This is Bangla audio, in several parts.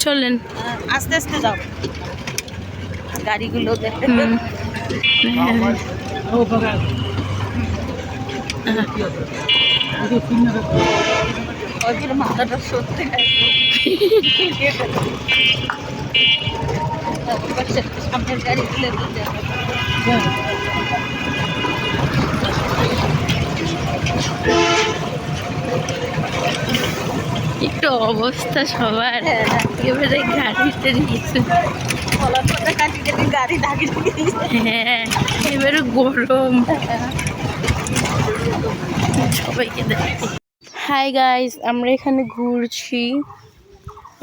চলেন আস্তে আস্তে যাও, গাড়িগুলো দেখতে। ওদের মাথাটা সত্যি সামনের গাড়িগুলো একটু অবস্থা সবার একেবারে গাড়িতে নিয়েছে। গাড়ি দাঁড়িয়ে, হ্যাঁ এবারে গরম সবাইকে দেখি। হাই গাইস, আমরা এখানে ঘুরছি।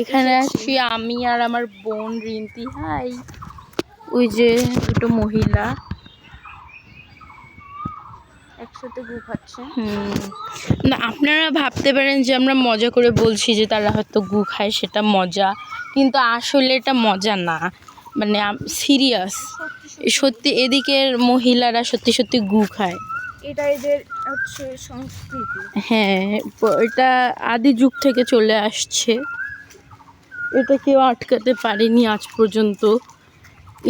এখানে আছি আমি আর আমার বোন রিন্তি। হাই, ওই যে দুটো মহিলা একসাথে গু খাচ্ছে। না, আপনারা ভাবতে পারেন যে আমরা মজা করে বলছি যে তারা হয়তো গু খায়, সেটা মজা, কিন্তু আসলে এটা মজা না, মানে সিরিয়াস সত্যি। এদিকের মহিলারা সত্যি সত্যি গু খায়। এটা এদের হচ্ছে সংস্কৃতি। হ্যাঁ, এটা আদি যুগ থেকে চলে আসছে, এটা কেউ আটকাতে পারেনি আজ পর্যন্ত,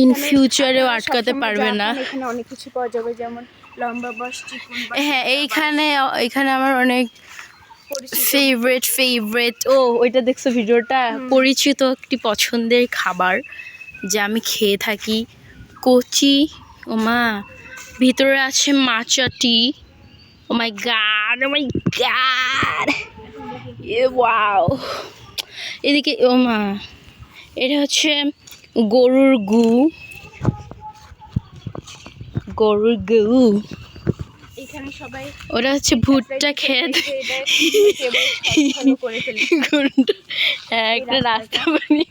ইন ফিউচারেও আটকাতে পারবে না। এখানে অনেক কিছু পাওয়া যাবে, যেমন লম্বা বাস, চিকন বাস। হ্যাঁ, এইখানে আমার অনেক ফেভারিট ওইটা দেখছো ভিডিওটা? পরিচিত একটি পছন্দের খাবার যা আমি খেয়ে থাকি, কচি। ও মা, ভিতরে আছে মাচা টি। ও মাই গড, ওয়াও। এদিকে ও মা, এটা হচ্ছে গরুর গু। এখানে সবাই ওটা হচ্ছে ভুট্টা ক্ষেত। হ্যাঁ, একটা রাস্তা বানিয়ে।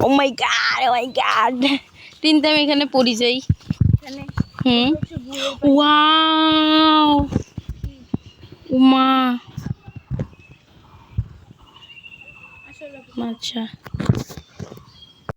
ও মাই গড, তিনটা আমি এখানে পড়ে যাই। ওয়াও, উমা, আচ্ছা।